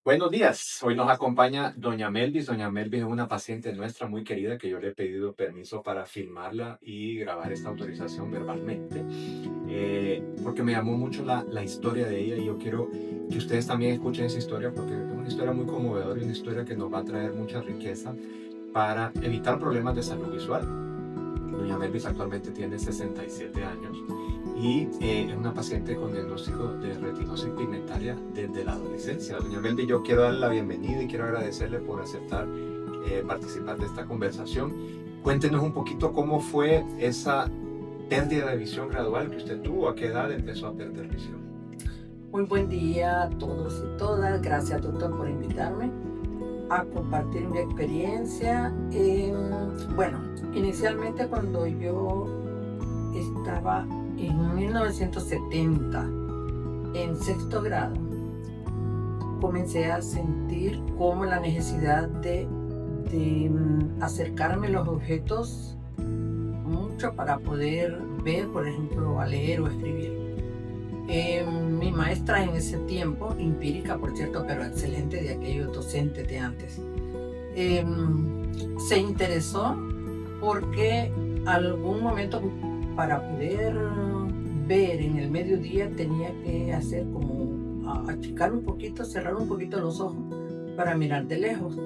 Buenos días, hoy nos acompaña doña Melvis. Doña Melvis es una paciente nuestra muy querida que yo le he pedido permiso para filmarla y grabar esta autorización verbalmente, porque me llamó mucho la historia de ella y yo quiero que ustedes también escuchen esa historia porque es una historia muy conmovedora y una historia que nos va a traer mucha riqueza para evitar problemas de salud visual. Doña Melvis actualmente tiene 67 años y es una paciente con diagnóstico de retinosis pigmentaria desde la adolescencia. Doña Melvis, yo quiero darle la bienvenida y quiero agradecerle por aceptar participar de esta conversación. Cuéntenos un poquito cómo fue esa pérdida de visión gradual que usted tuvo, a qué edad empezó a perder visión. Muy buen día a todos y todas. Gracias, doctor, por invitarme a compartir mi experiencia. Bueno, inicialmente cuando yo estaba en 1970, en sexto grado, comencé a sentir como la necesidad de acercarme a los objetos mucho para poder ver, por ejemplo, a leer o escribir. Mi maestra en ese tiempo, empírica por cierto, pero excelente, de aquellos docentes de antes, se interesó porque algún momento para poder ver en el mediodía tenía que hacer como achicar un poquito, cerrar un poquito los ojos para mirar de lejos.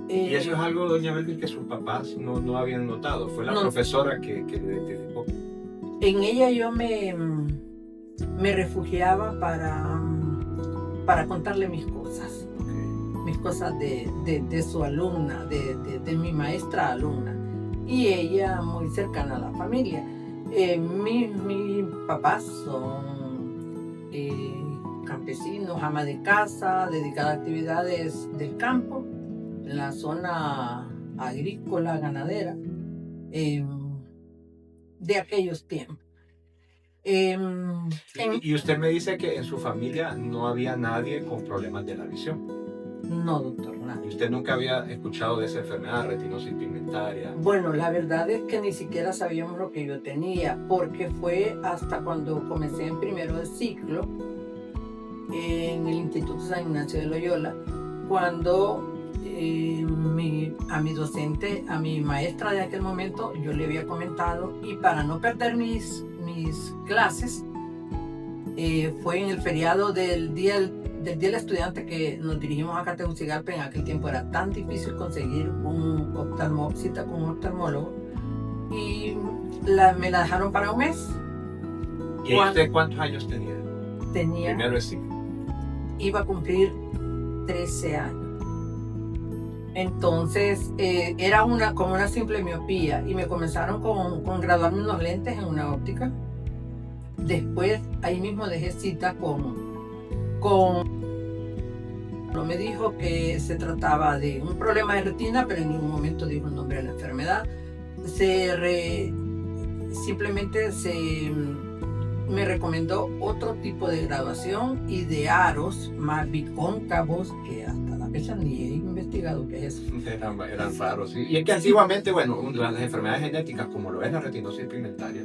Y eso es Eh, algo, doña Melvis, que sus papás no habían notado. Fue la no, profesora que lo identificó. en ella yo me refugiaba para contarle mis cosas de su alumna, de mi maestra alumna, y ella muy cercana a la familia. Mis papás son campesinos, ama de casa, dedicada a actividades del campo, en la zona agrícola, ganadera, eh, de aquellos tiempos. En, Y usted me dice que en su familia no había nadie con problemas de la visión. no, doctor, Y nadie. usted nunca había escuchado de esa enfermedad, retinosis pigmentaria. Bueno, la verdad es que ni siquiera sabíamos lo que yo tenía, porque fue hasta cuando comencé en primero de ciclo en el Instituto San Ignacio de Loyola, cuando a mi docente, a mi maestra de aquel momento, yo le había comentado, y para no perder mis clases, fue en el feriado del Día del Estudiante que nos dirigimos a Tegucigalpa. En aquel tiempo era tan difícil conseguir cita con un oftalmólogo, y me la dejaron para un mes. ¿Y usted cuántos años tenía? Tenía, Primero de ciclo. iba a cumplir 13 años. Entonces era como una simple miopía, y me comenzaron con graduarme unos lentes en una óptica. Después ahí mismo dejé cita con no me dijo que se trataba de un problema de retina, pero en ningún momento dijo el nombre de la enfermedad. Simplemente me recomendó otro tipo de graduación y de aros más bicóncavos, que hasta la fecha ni he investigado qué es eso. Eran raros, sí. Y es que antiguamente, bueno, las enfermedades genéticas, como lo es la retinosis pigmentaria,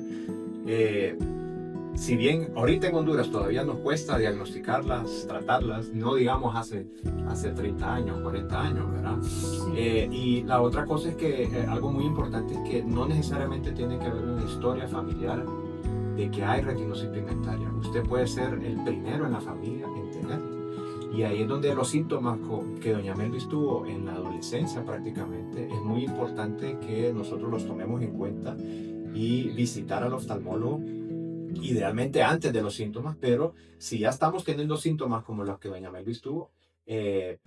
si bien ahorita en Honduras todavía nos cuesta diagnosticarlas, tratarlas, no digamos hace 30 años, 40 años, ¿verdad? Sí. Y la otra cosa es que algo muy importante es que no necesariamente tiene que haber una historia familiar de que hay retinosis pigmentaria. Usted puede ser el primero en la familia en tener. Y ahí es donde los síntomas que doña Melvis tuvo en la adolescencia prácticamente, es muy importante que nosotros los tomemos en cuenta y visitar al oftalmólogo idealmente antes de los síntomas, pero si ya estamos teniendo síntomas como los que doña Melvis tuvo, eh,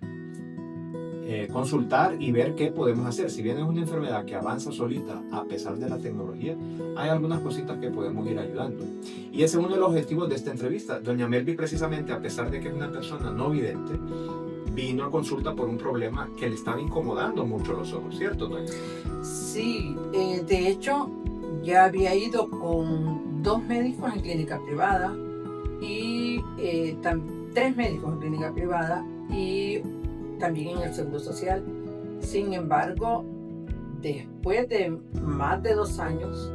consultar y ver qué podemos hacer. Si bien es una enfermedad que avanza solita a pesar de la tecnología, hay algunas cositas que podemos ir ayudando. Y ese es uno de los objetivos de esta entrevista. Doña Melvis, precisamente, a pesar de que es una persona no vidente, vino a consulta por un problema que le estaba incomodando mucho los ojos, ¿cierto, doña? Sí, de hecho, ya había ido con 2 médicos en clínica privada y 3 médicos en clínica privada y también en el Seguro Social. Sin embargo, después de más de 2 años,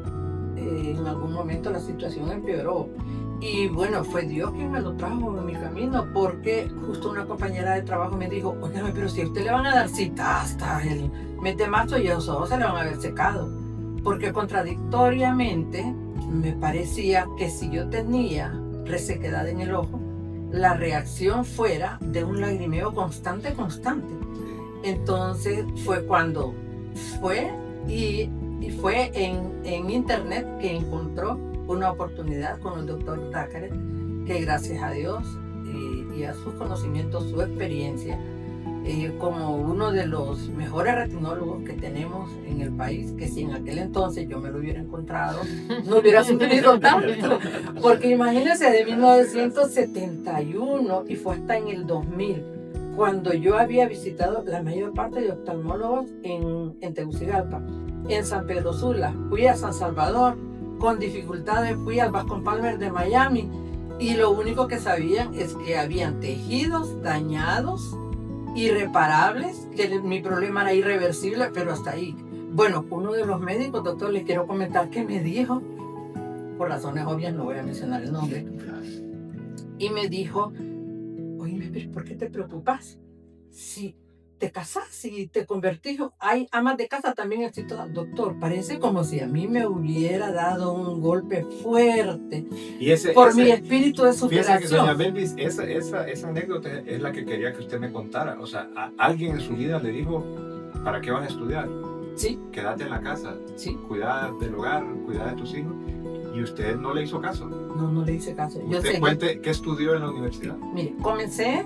en algún momento la situación empeoró Y bueno, fue Dios quien me lo trajo en mi camino, porque justo una compañera de trabajo me dijo, óyeme, pero si a usted le van a dar cita hasta el mes de marzo y esos ojos se le van a haber secado. Porque contradictoriamente me parecía que si yo tenía resequedad en el ojo, la reacción fuera de un lagrimeo constante. Entonces fue cuando fue y fue en internet que encontró una oportunidad con el doctor Dácares, que gracias a Dios y a sus conocimientos, su experiencia, como uno de los mejores retinólogos que tenemos en el país, que si en aquel entonces yo me lo hubiera encontrado, no hubiera sufrido tanto, porque imagínense, de 1971 y fue hasta en el 2000, cuando yo había visitado la mayor parte de oftalmólogos en Tegucigalpa, en San Pedro Sula, fui a San Salvador, con dificultades fui al Bascom Palmer de Miami, y lo único que sabían es que habían tejidos dañados, irreparables, que mi problema era irreversible, pero hasta ahí. Bueno, uno de los médicos, doctor, les quiero comentar que me dijo, por razones obvias no voy a mencionar el nombre, y me dijo, oye, ¿por qué te preocupas? Si te casas, si te convertís, hay amas de casa también exitosas. Doctor, parece como si a mí me hubiera dado un golpe fuerte por mi espíritu de superación. Fíjese que doña Belvis, esa anécdota es la que quería que usted me contara. O sea, alguien en su vida le dijo, ¿para qué vas a estudiar? Sí. Quédate en la casa, sí. Cuida del hogar, cuida de tus hijos. ¿Y usted no le hizo caso? No le hice caso. ¿Usted cuente qué estudió en la universidad? Mire, comencé...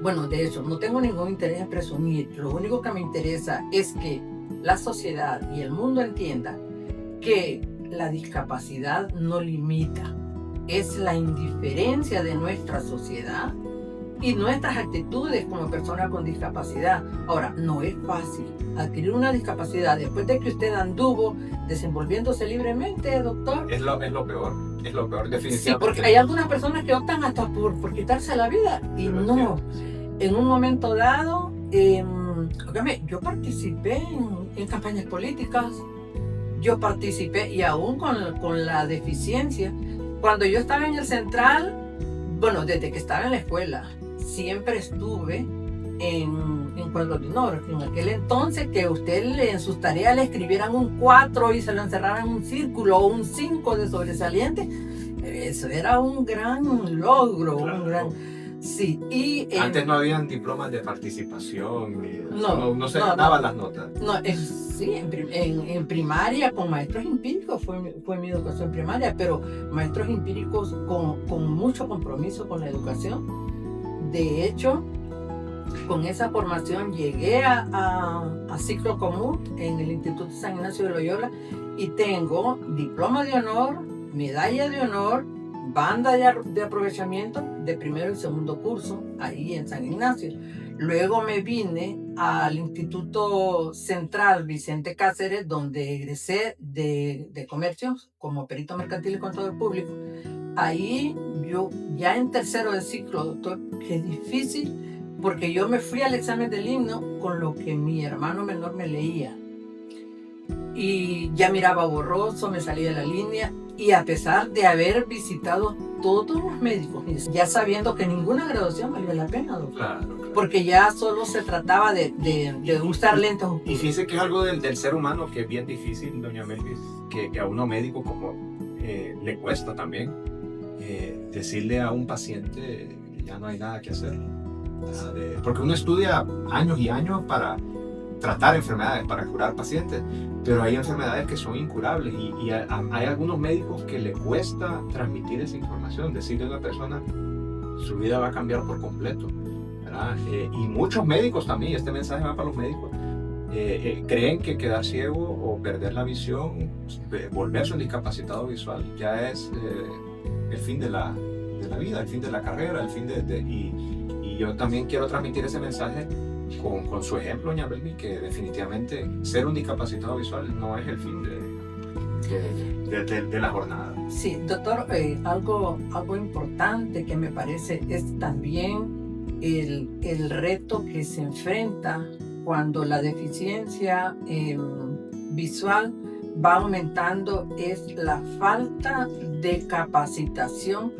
Bueno, de hecho, no tengo ningún interés en presumir. Lo único que me interesa es que la sociedad y el mundo entienda que la discapacidad no limita. Es la indiferencia de nuestra sociedad y nuestras actitudes como personas con discapacidad. Ahora, no es fácil adquirir una discapacidad después de que usted anduvo desenvolviéndose libremente, doctor. Es lo peor. Es lo peor, definitivamente. Sí, porque hay algunas personas que optan hasta por quitarse la vida y no. En un momento dado, yo participé en campañas políticas, yo participé y aún con la deficiencia. Cuando yo estaba en el Central, bueno, desde que estaba en la escuela, siempre estuve en cuadros de honor. En aquel entonces que usted en sus tareas le escribieran un 4 y se lo encerraran en un círculo o un 5 de sobresaliente, eso era un gran logro, claro. Un gran... Sí, y antes no habían diplomas de participación, no se daban las notas. No, sí, en primaria con maestros empíricos fue mi educación primaria, pero maestros empíricos con mucho compromiso con la educación. De hecho, con esa formación llegué a ciclo común en el Instituto San Ignacio de Loyola y tengo diploma de honor, medalla de honor, banda de aprovechamiento de primero y segundo curso ahí en San Ignacio. Luego me vine al Instituto Central Vicente Cáceres, donde egresé de comercios como perito mercantil y contador público. Ahí yo ya en tercero de ciclo, doctor, qué difícil, porque yo me fui al examen del himno con lo que mi hermano menor me leía. Y ya miraba borroso, me salía de la línea. Y a pesar de haber visitado todos los médicos, ya sabiendo que ninguna graduación valía la pena, doctor. Claro. Porque ya solo se trataba de usar lentes oscuros. Y fíjese que es algo del ser humano que es bien difícil, doña Melvis, que a uno médico como le cuesta también decirle a un paciente ya no hay nada que hacer. Porque uno estudia años y años para tratar enfermedades, para curar pacientes, pero hay enfermedades que son incurables y hay algunos médicos que le cuesta transmitir esa información, decirle a una persona su vida va a cambiar por completo, ¿verdad? Y muchos médicos también, este mensaje va para los médicos, creen que quedar ciego o perder la visión, volverse un discapacitado visual ya es el fin de la vida, el fin de la carrera, el fin y yo también quiero transmitir ese mensaje con su ejemplo, doña Belvis, que definitivamente ser un discapacitado visual no es el fin de la jornada. Sí, doctor, algo importante que me parece es también el reto que se enfrenta cuando la deficiencia visual va aumentando es la falta de capacitación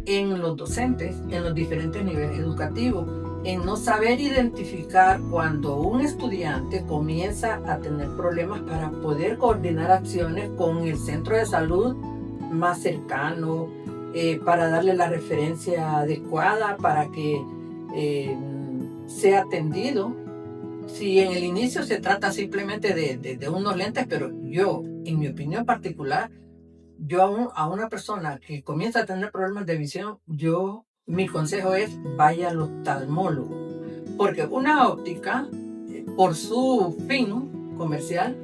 en los docentes, en los diferentes niveles educativos, en no saber identificar cuando un estudiante comienza a tener problemas para poder coordinar acciones con el centro de salud más cercano, para darle la referencia adecuada para que sea atendido. Si en el inicio se trata simplemente de unos lentes, pero yo, en mi opinión particular, yo a una persona que comienza a tener problemas de visión, mi consejo es vaya al oftalmólogo, porque una óptica, por su fin comercial,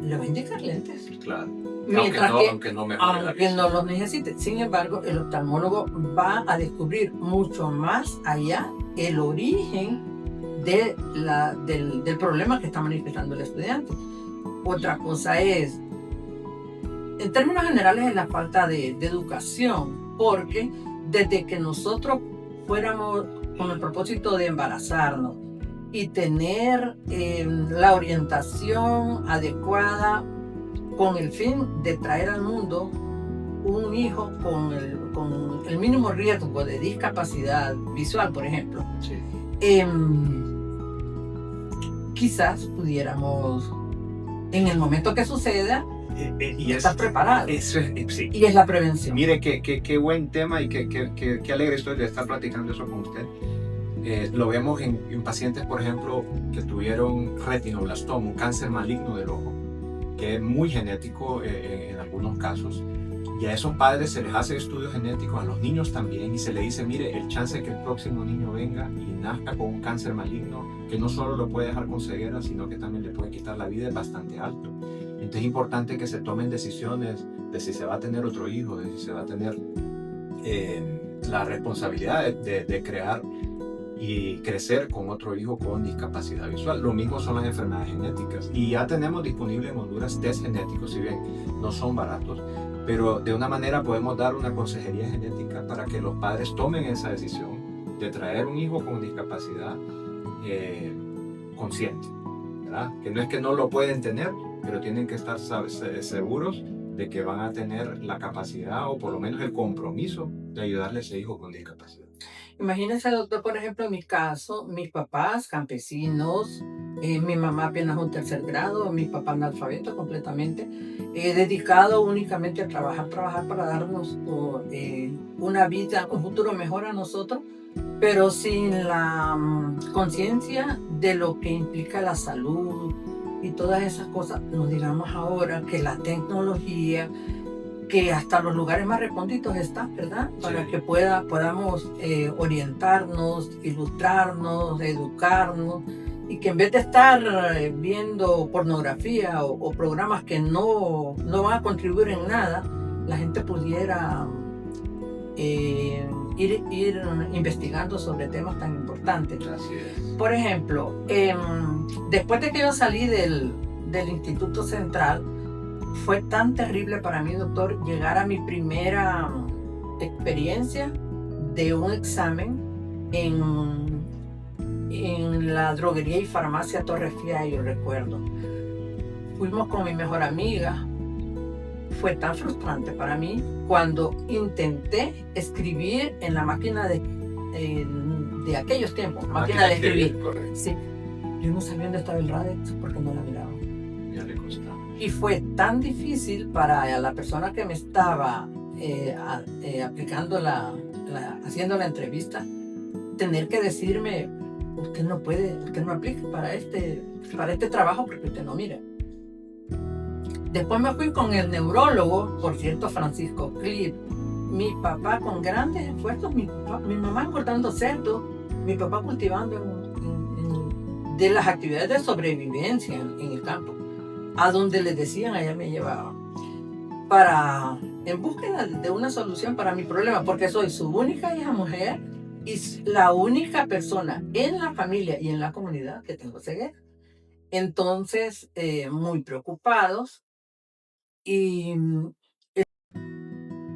le va a indicar lentes. Claro. Mientras Aunque no mejore la visión. no los necesite. Sin embargo, el oftalmólogo va a descubrir mucho más allá el origen del problema que está manifestando el estudiante. Otra cosa es, en términos generales, es la falta de educación, porque desde que nosotros fuéramos con el propósito de embarazarnos y tener la orientación adecuada con el fin de traer al mundo un hijo con el mínimo riesgo de discapacidad visual, por ejemplo, Sí. Quizás pudiéramos, en el momento que suceda, Y estar preparados. Eso es, sí. Y es la prevención. Mire, qué buen tema y qué alegre estoy de estar platicando eso con usted. Lo vemos en pacientes, por ejemplo, que tuvieron retinoblastoma, un cáncer maligno del ojo, que es muy genético en algunos casos. Y a esos padres se les hace estudios genéticos, a los niños también, y se le dice, mire, el chance de que el próximo niño venga y nazca con un cáncer maligno, que no solo lo puede dejar con ceguera, sino que también le puede quitar la vida, es bastante alto. Entonces es importante que se tomen decisiones de si se va a tener otro hijo, de si se va a tener la responsabilidad de crear y crecer con otro hijo con discapacidad visual. Lo mismo son las enfermedades genéticas. Y ya tenemos disponibles en Honduras test genéticos, si bien no son baratos, pero de una manera podemos dar una consejería genética para que los padres tomen esa decisión de traer un hijo con discapacidad consciente, ¿verdad? Que no es que no lo pueden tener, pero tienen que estar seguros de que van a tener la capacidad o por lo menos el compromiso de ayudarle a ese hijo con discapacidad. Imagínese, doctor, por ejemplo, en mi caso, mis papás campesinos, mi mamá apenas un tercer grado, mi papá analfabeto completamente, dedicado únicamente a trabajar para darnos una vida, un futuro mejor a nosotros, pero sin la conciencia de lo que implica la salud y todas esas cosas. No digamos ahora que la tecnología, que hasta los lugares más recónditos están, ¿verdad? Para Sí. que podamos orientarnos, ilustrarnos, educarnos, y que en vez de estar viendo pornografía o programas que no van a contribuir en nada, la gente pudiera ir investigando sobre temas tan importantes. Así es. Por ejemplo, después de que yo salí del Instituto Central, fue tan terrible para mí, doctor, llegar a mi primera experiencia de un examen en la droguería y farmacia Torre Fía, yo recuerdo. Fuimos con mi mejor amiga. Fue tan frustrante para mí cuando intenté escribir en la máquina de aquellos tiempos, máquina de escribir. Correcto. Sí. Yo no sabía dónde estaba el Radex porque no la miraba. Ya le costaba. Y fue tan difícil para la persona que me estaba aplicando haciendo la entrevista, tener que decirme, usted no aplique para este trabajo porque usted no mira. Después me fui con el neurólogo, por cierto, Francisco Clip. Mi papá con grandes esfuerzos, mi mamá engordando cerdo, mi papá cultivando de las actividades de sobrevivencia en el campo. A donde les decían, allá me llevaban, en búsqueda de una solución para mi problema, porque soy su única hija mujer y la única persona en la familia y en la comunidad que tengo ceguera. Entonces, muy preocupados, y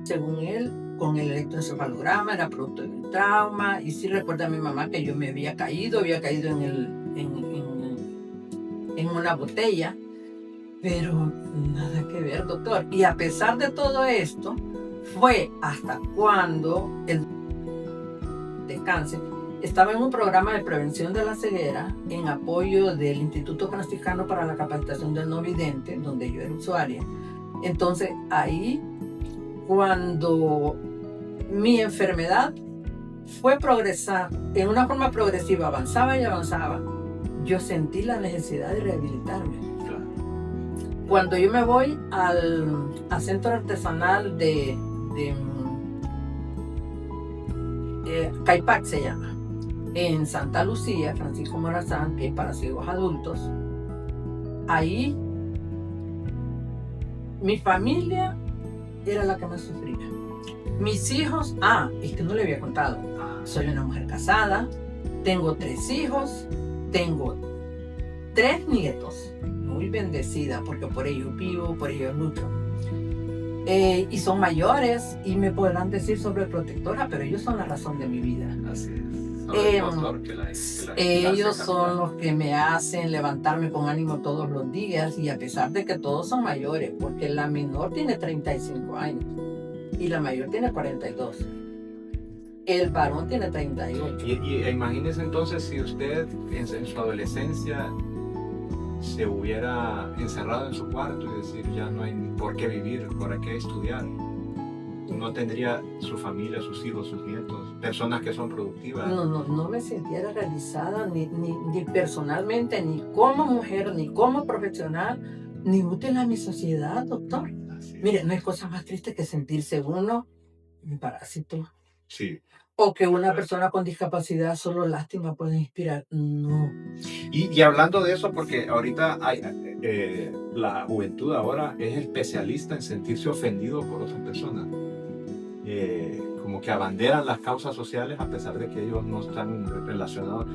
según él, con el electroencefalograma era producto de un trauma, y sí recuerda a mi mamá que yo me había caído en una botella. Pero nada que ver, doctor. Y a pesar de todo esto, fue hasta cuando el descanse estaba en un programa de prevención de la ceguera en apoyo del Instituto Franciscano para la Capacitación del No Vidente, donde yo era usuaria. Entonces ahí, cuando mi enfermedad fue progresar en una forma progresiva, avanzaba y avanzaba, yo sentí la necesidad de rehabilitarme. Claro. Cuando yo me voy al centro artesanal de Caipac se llama, en Santa Lucía, Francisco Morazán, que es para ciegos adultos, ahí mi familia era la que más sufría. Mis hijos, es que no le había contado, soy una mujer casada, tengo 3 hijos, tengo 3 nietos, muy bendecida porque por ellos vivo, por ellos lucho. Y son mayores y me podrán decir sobreprotectora, pero ellos son la razón de mi vida. Así es. Ellos son los que me hacen levantarme con ánimo todos los días, y a pesar de que todos son mayores, porque la menor tiene 35 años y la mayor tiene 42. El varón tiene 38. Y imagínese entonces si usted en su adolescencia se hubiera encerrado en su cuarto y decir ya no hay por qué vivir, por qué estudiar. No tendría su familia, sus hijos, sus nietos, personas que son productivas. No me sintiera realizada ni personalmente, ni como mujer, ni como profesional, ni útil a mi sociedad, doctor. Mire, no hay cosa más triste que sentirse uno un parásito. Sí. O que una persona con discapacidad solo lástima puede inspirar. No. Y hablando de eso, porque ahorita la juventud ahora es especialista en sentirse ofendido por otras personas. Como que abanderan las causas sociales a pesar de que ellos no están relacionados.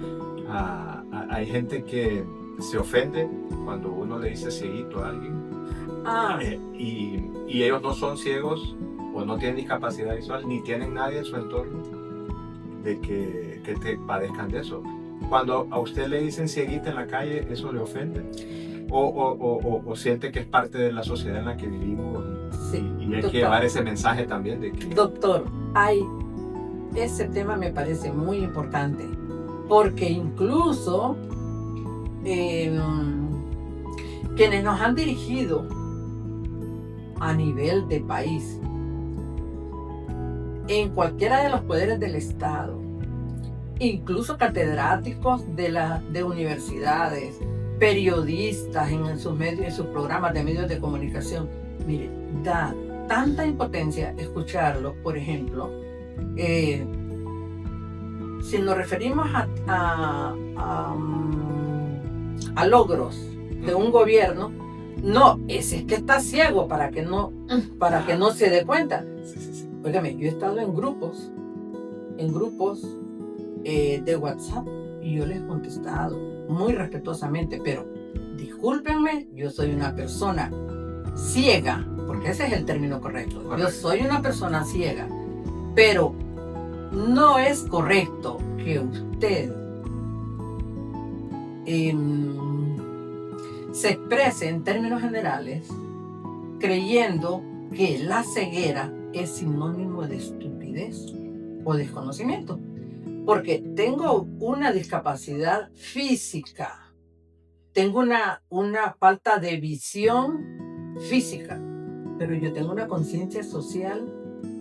Hay gente que se ofende cuando uno le dice cieguito a alguien. Y ellos no son ciegos o no tienen discapacidad visual, ni tienen nadie en su entorno de que te padezcan de eso. Cuando a usted le dicen cieguita en la calle, ¿eso le ofende? ¿O siente que es parte de la sociedad en la que vivimos? Sí, y hay doctor, que llevar ese mensaje también de que... Doctor, ese tema me parece muy importante, porque incluso quienes nos han dirigido a nivel de país, en cualquiera de los poderes del Estado, incluso catedráticos de universidades, periodistas en sus medios, en sus programas de medios de comunicación, mire, da tanta impotencia escucharlo. Por ejemplo, si nos referimos a logros de un gobierno, no, ese es que está ciego para que no se dé cuenta. Sí. Óigame, yo he estado en grupos de WhatsApp y yo les he contestado muy respetuosamente, pero discúlpenme, yo soy una persona ciega, porque ese es el término correcto. Yo soy una persona ciega, pero no es correcto que usted se exprese en términos generales creyendo que la ceguera es sinónimo de estupidez o desconocimiento. Porque tengo una discapacidad física, tengo una falta de visión física, pero yo tengo una conciencia social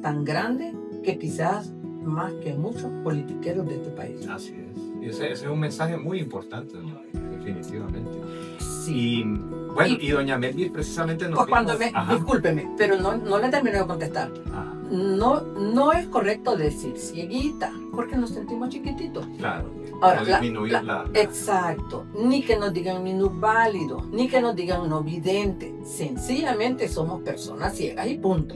tan grande que quizás más que muchos politiqueros de este país. Así es. Y ese es un mensaje muy importante, ¿no? Definitivamente. Sí. Y doña Melvis precisamente nos discúlpeme, pero no le termino de contestar. No es correcto decir cieguita, porque nos sentimos chiquititos. Claro. Ahora, no disminuir exacto. Ni que nos digan minusválidos, ni que nos digan no videntes. Sencillamente somos personas ciegas y punto.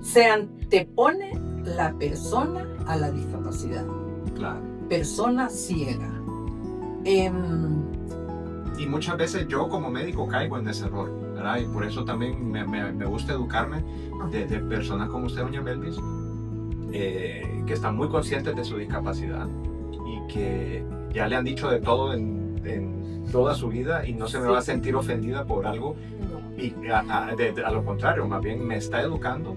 Se antepone la persona a la discapacidad. Claro. Persona ciega. Y muchas veces yo como médico caigo en ese error, ¿verdad? Y por eso también me gusta educarme de personas como usted, doña Melvis, que están muy conscientes de su discapacidad y que ya le han dicho de todo en toda su vida y no se me va a sentir ofendida por algo. No. Y a lo contrario, más bien me está educando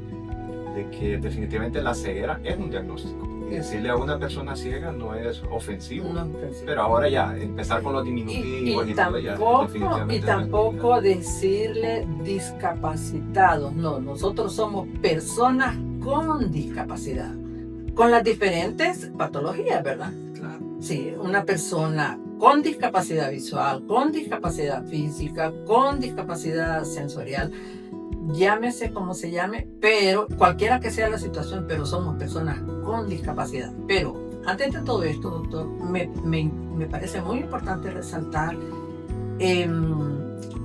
de que definitivamente la ceguera es un diagnóstico. Y decirle a una persona ciega no es ofensivo. No, pues, Pero ahora ya, empezar con los diminutivos y todo ya definitivamente y tampoco decirle discapacitados. No, nosotros somos personas con discapacidad, con las diferentes patologías, ¿verdad? Claro. Sí, una persona con discapacidad visual, con discapacidad física, con discapacidad sensorial, llámese como se llame, pero cualquiera que sea la situación, pero somos personas con discapacidad. Pero antes de todo esto, doctor, me parece muy importante resaltar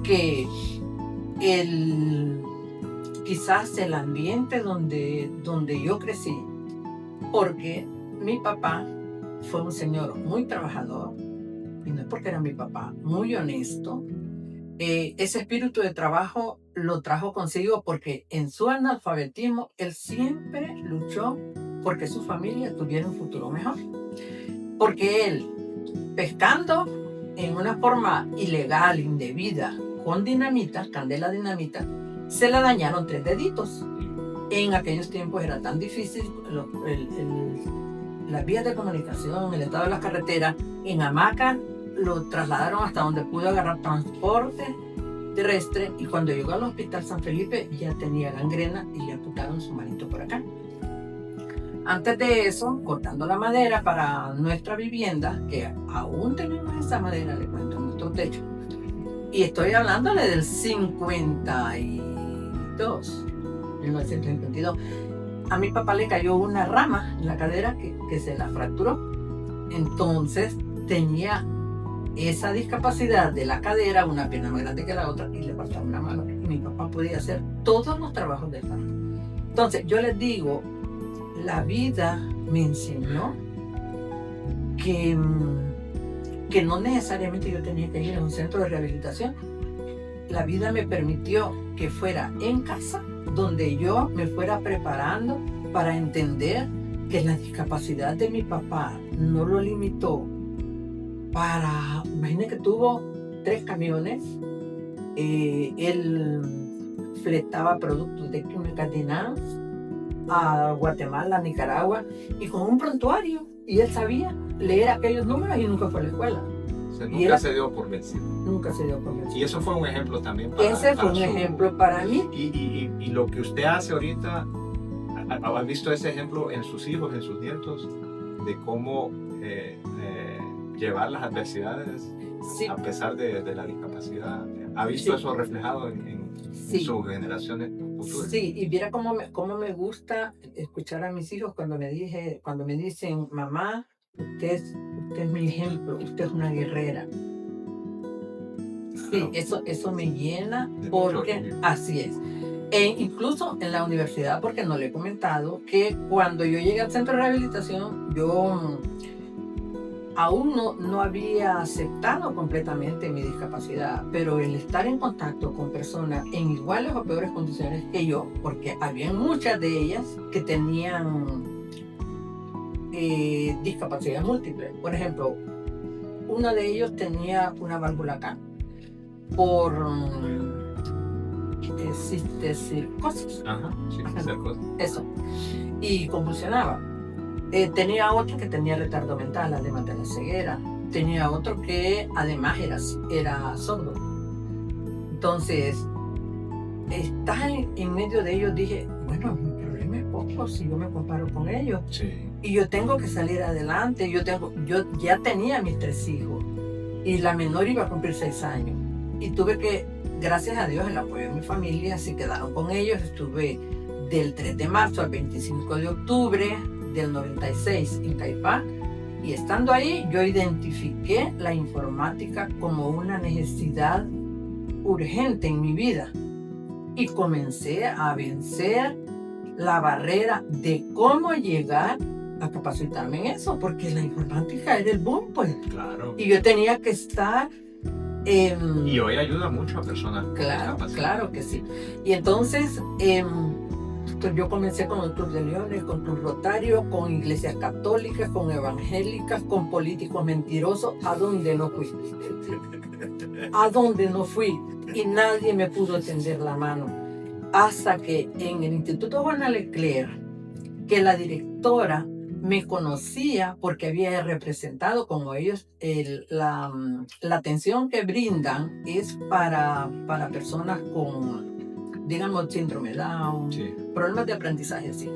que quizás el ambiente donde yo crecí, porque mi papá fue un señor muy trabajador, y no es porque era mi papá, muy honesto. Ese espíritu de trabajo lo trajo consigo porque en su analfabetismo él siempre luchó porque su familia tuviera un futuro mejor. Porque él, pescando en una forma ilegal, indebida, con dinamita, candela dinamita, se le dañaron 3 deditos. En aquellos tiempos era tan difícil, las vías de comunicación, el estado de las carreteras, en hamaca lo trasladaron hasta donde pudo agarrar transporte terrestre, y cuando llegó al hospital San Felipe ya tenía gangrena y le amputaron su manito por acá. Antes de eso, cortando la madera para nuestra vivienda, que aún tenemos esa madera, le cuento, en nuestro techo, y estoy hablándole del 1952. A mi papá le cayó una rama en la cadera que se la fracturó. Entonces tenía esa discapacidad de la cadera, una pierna más grande que la otra, y le faltaba una mano. Y mi papá podía hacer todos los trabajos del campo. Entonces yo les digo, la vida me enseñó que no necesariamente yo tenía que ir a un centro de rehabilitación. La vida me permitió que fuera en casa, donde yo me fuera preparando para entender que la discapacidad de mi papá no lo limitó para... Imagínate que tuvo 3 camiones, él fletaba productos de químicas Dinans a Guatemala, a Nicaragua, y con un prontuario, y él sabía leer aquellos números y nunca fue a la escuela. O sea, nunca se dio por vencido. Nunca se dio por vencido. Y eso fue un ejemplo también para Ese fue un ejemplo para mí. Y lo que usted hace ahorita, ¿ha visto ese ejemplo en sus hijos, en sus nietos, de cómo llevar las adversidades Sí. a pesar de la discapacidad? ¿Ha visto Sí. eso reflejado en Sí. sus generaciones futuras? Sí, y mira cómo me gusta escuchar a mis hijos cuando me dicen, mamá, usted es mi ejemplo, usted es una guerrera. Sí, Claro. eso me llena De mucho porque orgullo. así es. E incluso en la universidad, porque no le he comentado, que cuando yo llegué al centro de rehabilitación, yo aún no había aceptado completamente mi discapacidad, pero el estar en contacto con personas en iguales o peores condiciones que yo, porque había muchas de ellas que tenían discapacidad múltiple. Por ejemplo, uno de ellos tenía una válvula acá por cisticercosis. Ajá, sí, Ajá. esa cosa. Eso, y convulsionaba. Tenía otro que tenía retardo mental, además de la ceguera. Tenía otro que además era sordo. Entonces, estar en medio de ellos, dije, bueno, mi problema es poco si yo me comparo con ellos. Sí. Y yo tengo que salir adelante. Yo ya tenía mis 3 hijos y la menor iba a cumplir 6 años. Y tuve que, gracias a Dios, el apoyo de mi familia, se quedaron con ellos. Estuve del 3 de marzo al 25 de octubre del 96 en Caipá. Y estando ahí, yo identifiqué la informática como una necesidad urgente en mi vida. Y comencé a vencer la barrera de cómo llegar a capacitarme en eso, porque la informática era el boom, pues. Claro. Y yo tenía que estar... Y hoy ayuda mucho a personas con Claro, discapacidad. claro que sí. Y entonces Entonces, yo comencé con el Club de Leones, con Club Rotario, con iglesias católicas, con evangélicas, con políticos mentirosos. ¿A dónde no fui? ¿A dónde no fui? Y nadie me pudo tender la mano. Hasta que en el Instituto Juana Leclerc, que la directora me conocía porque había representado como ellos la atención que brindan es para personas con, digamos, síndrome Down, Sí. problemas de aprendizaje, sí.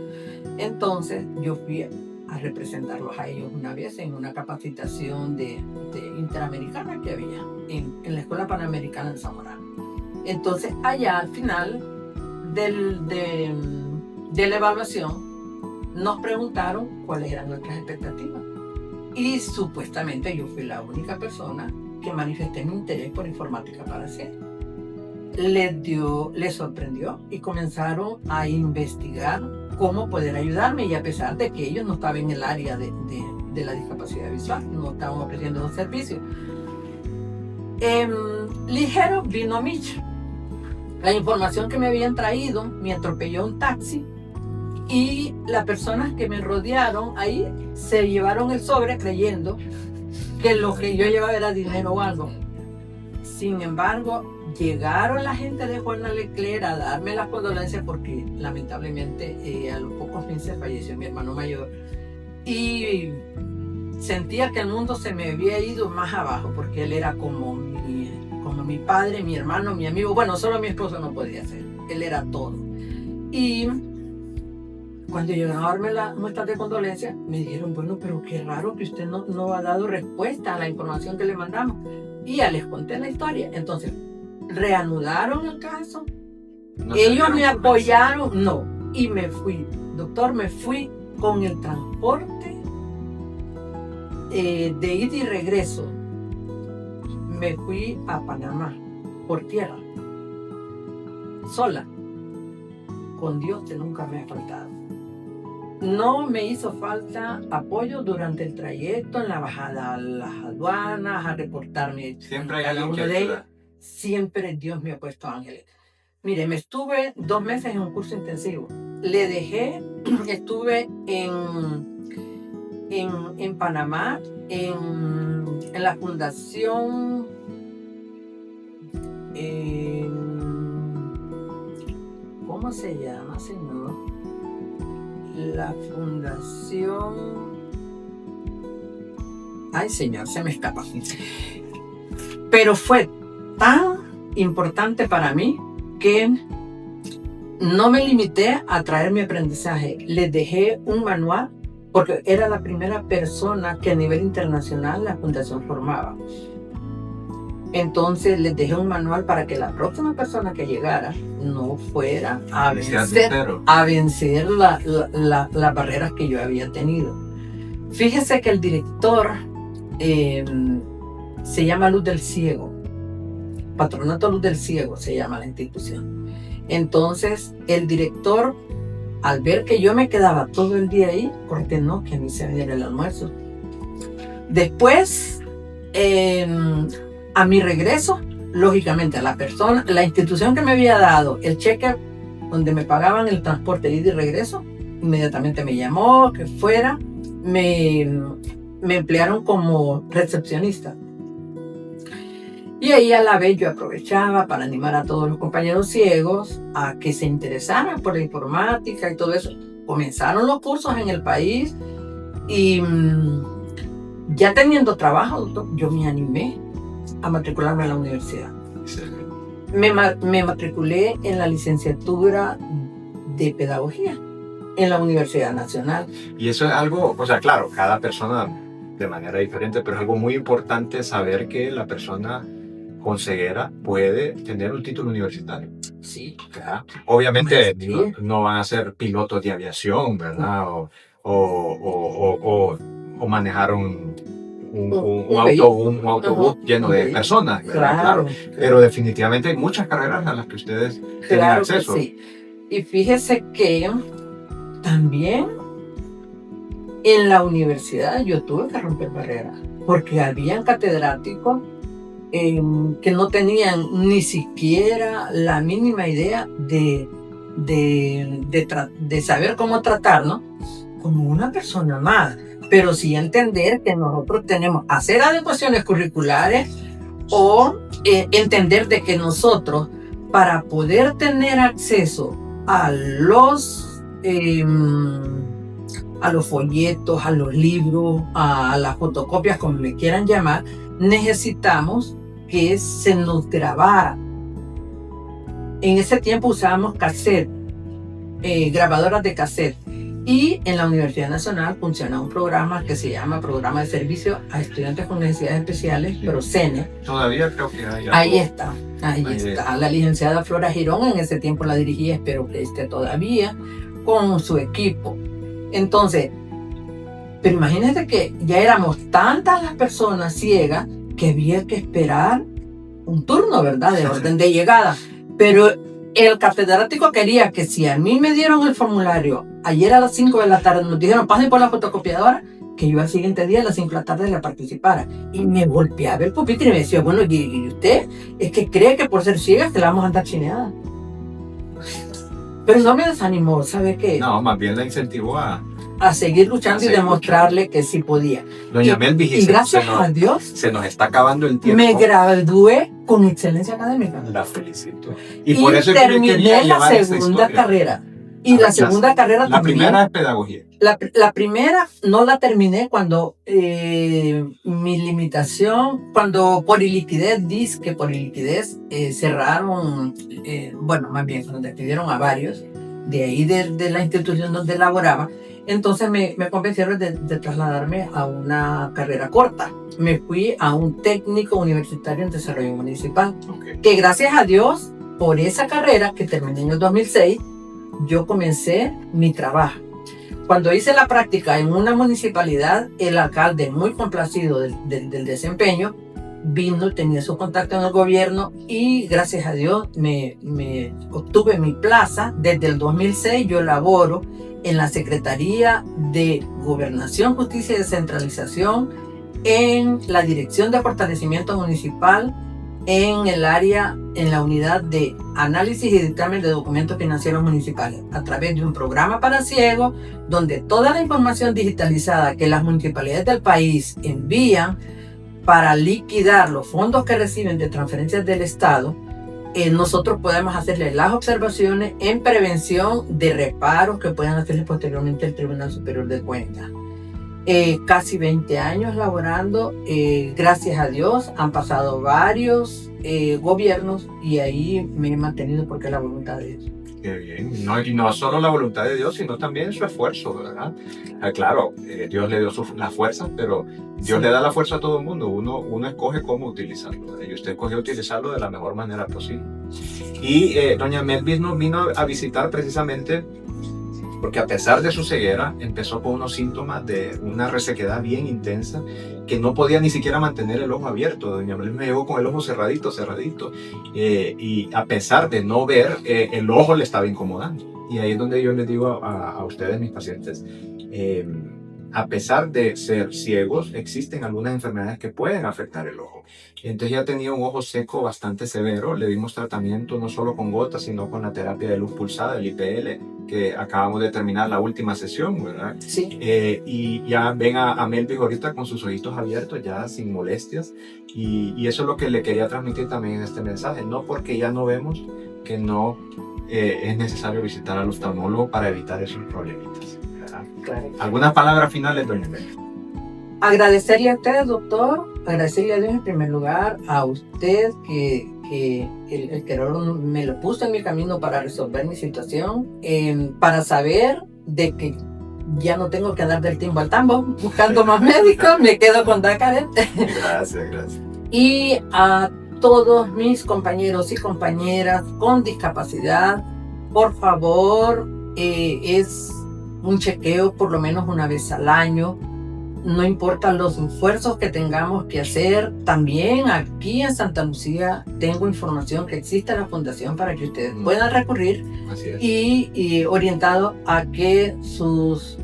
Entonces yo fui a representarlos a ellos una vez en una capacitación de interamericana que había en la Escuela Panamericana en Zamora. Entonces allá al final de la evaluación nos preguntaron cuáles eran nuestras expectativas y supuestamente yo fui la única persona que manifesté mi interés por informática para hacer. Les sorprendió y comenzaron a investigar cómo poder ayudarme, y a pesar de que ellos no estaban en el área de la discapacidad visual, no estaban ofreciendo los servicios. Ligero vino Mitch. La información que me habían traído me atropelló un taxi y las personas que me rodearon ahí se llevaron el sobre creyendo que lo que yo llevaba era dinero o algo. Sin embargo, llegaron la gente de Juana Leclerc a darme las condolencias porque lamentablemente a los pocos meses falleció mi hermano mayor y sentía que el mundo se me había ido más abajo porque él era como mi padre, mi hermano, mi amigo. Bueno, solo mi esposo no podía ser, él era todo. Y cuando llegaron a darme las muestras de condolencia, me dijeron, bueno, pero qué raro que usted no ha dado respuesta a la información que le mandamos. Y ya les conté la historia. Entonces, reanudaron el caso. Ellos me apoyaron, no, y me fui. Doctor, me fui con el transporte de ida y regreso. Me fui a Panamá, por tierra, sola, con Dios que nunca me ha faltado. No me hizo falta apoyo durante el trayecto, en la bajada a las aduanas, a reportarme. Siempre hay alguien que ayuda. Siempre Dios me ha puesto ángeles. Mire, me estuve 2 meses en un curso intensivo. Le dejé, estuve en Panamá, en la fundación, ¿cómo se llama, señor? La fundación... Ay, señor, se me escapa. Pero fue tan importante para mí que no me limité a traer mi aprendizaje. Les dejé un manual porque era la primera persona que a nivel internacional la fundación formaba. Entonces les dejé un manual para que la próxima persona que llegara no fuera a vencer las barreras que yo había tenido. Fíjese que el director se llama Luz del Ciego, Patronato Luz del Ciego se llama la institución. Entonces el director, al ver que yo me quedaba todo el día ahí, ordenó que a mí se me diera el almuerzo. Después, a mi regreso, lógicamente la institución que me había dado el cheque donde me pagaban el transporte de ida y regreso, inmediatamente me llamó que fuera, me emplearon como recepcionista. Y ahí a la vez yo aprovechaba para animar a todos los compañeros ciegos a que se interesaran por la informática y todo eso. Comenzaron los cursos en el país y ya teniendo trabajo, doctor, yo me animé a matricularme en la universidad. Me matriculé en la licenciatura de pedagogía en la Universidad Nacional. Y eso es algo, o sea, claro, cada persona de manera diferente, pero es algo muy importante saber que la persona con ceguera puede tener un título universitario. Sí. ¿Verdad? Obviamente Sí. no van a ser pilotos de aviación, ¿verdad? O manejar un autobús lleno de personas, ¿verdad? Claro. Pero definitivamente hay muchas carreras a las que ustedes tienen acceso. Sí. Y fíjese que también en la universidad yo tuve que romper barreras, porque habían catedráticos que no tenían ni siquiera la mínima idea de de saber cómo tratarnos como una persona más, pero sí entender que nosotros tenemos que hacer adecuaciones curriculares o entender de que nosotros, para poder tener acceso a los folletos, a los libros, a las fotocopias, como le quieran llamar, necesitamos que se nos grabara. En ese tiempo usábamos cassette, grabadoras de cassette. Y en la Universidad Nacional funciona un programa que se llama Programa de Servicio a Estudiantes con Necesidades Especiales, pero CENE. Todavía creo que hay. Ahí está. La licenciada Flora Girón en ese tiempo la dirigía, espero que esté todavía, con su equipo. Entonces, pero imagínate que ya éramos tantas las personas ciegas que había que esperar un turno, ¿verdad? De orden de llegada. Pero el catedrático quería que si a mí me dieron el formulario ayer a las 5 de la tarde, nos dijeron pasen por la fotocopiadora, que yo al siguiente día a las 5 de la tarde le participara. Y me golpeaba el pupitre y me decía, bueno, ¿y usted es que cree que por ser ciega te la vamos a andar chineada? Pero no me desanimó, ¿sabe qué? No, más bien la incentivó a seguir luchando y demostrarle que sí podía. Doña Melvis, y gracias a Dios se nos está acabando el tiempo. Me gradué con excelencia académica. La felicito. Y por eso terminé la segunda carrera. Y la segunda carrera también. La primera es pedagogía. La primera no la terminé cuando mi limitación, cuando por iliquidez, cerraron, más bien cuando despidieron a varios de ahí de la institución donde laboraba. Entonces me convencieron de trasladarme a una carrera corta. Me fui a un técnico universitario en desarrollo municipal. Que gracias a Dios, por esa carrera que terminé en el 2006, yo comencé mi trabajo. Cuando hice la práctica en una municipalidad, el alcalde, muy complacido del desempeño, vino, tenía su contacto en el gobierno y gracias a Dios me obtuve mi plaza. Desde el 2006 yo laboro en la Secretaría de Gobernación, Justicia y Descentralización, en la Dirección de Fortalecimiento Municipal, en el área, en la unidad de análisis y dictamen de documentos financieros municipales, a través de un programa para ciegos, donde toda la información digitalizada que las municipalidades del país envían para liquidar los fondos que reciben de transferencias del Estado, nosotros podemos hacerle las observaciones en prevención de reparos que puedan hacerle posteriormente el Tribunal Superior de Cuentas. Casi 20 años laborando, gracias a Dios, han pasado varios gobiernos y ahí me he mantenido porque es la voluntad de Dios. Qué bien. Y no solo la voluntad de Dios, sino también su esfuerzo, ¿verdad? Claro, Dios le dio la fuerza, pero Dios le da la fuerza a todo el mundo. Uno escoge cómo utilizarlo, ¿verdad? Y usted escogió utilizarlo de la mejor manera posible. Y doña Melvis nos vino a visitar precisamente porque a pesar de su ceguera, empezó con unos síntomas de una resequedad bien intensa, que no podía ni siquiera mantener el ojo abierto. Doña Melvis me llegó con el ojo cerradito. Y a pesar de no ver, el ojo le estaba incomodando. Y ahí es donde yo les digo a ustedes, mis pacientes, a pesar de ser ciegos, existen algunas enfermedades que pueden afectar el ojo. Entonces ya tenía un ojo seco bastante severo. Le dimos tratamiento no solo con gotas, sino con la terapia de luz pulsada, el IPL, que acabamos de terminar la última sesión, ¿verdad? Sí. Y ya ven a Melvis ahorita con sus ojitos abiertos, ya sin molestias. Y eso es lo que le quería transmitir también en este mensaje. No porque ya no vemos, que no es necesario visitar al oftalmólogo para evitar esos problemitas. Claro. ¿Algunas palabras finales, doña Melvis? Agradecerle a ustedes, doctor, agradecerle a Dios en primer lugar, a usted que el Creador me lo puso en mi camino para resolver mi situación, para saber de que ya no tengo que andar del timbo al tambo buscando más médicos, me quedo con Dakar. Gracias. Y a todos mis compañeros y compañeras con discapacidad, por favor, es un chequeo por lo menos una vez al año. No importa los esfuerzos que tengamos que hacer, también aquí en Santa Lucía tengo información que existe la fundación para que ustedes puedan recurrir y orientado a que sus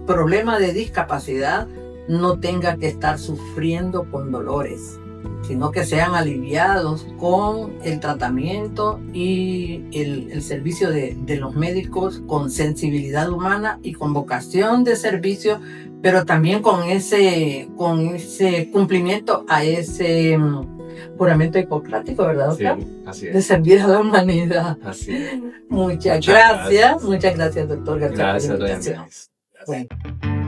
problemas de discapacidad no tengan que estar sufriendo con dolores. sino que sean aliviados con el tratamiento y el servicio de los médicos con sensibilidad humana y con vocación de servicio, pero también con ese cumplimiento a ese juramento hipocrático, ¿verdad, Sí, doctor? así De es. servir a la humanidad. Así es. Muchas Muchas gracias. gracias. Muchas gracias, doctor. Gracias por la Gracias, doña invitación. Melis. Gracias. Bueno.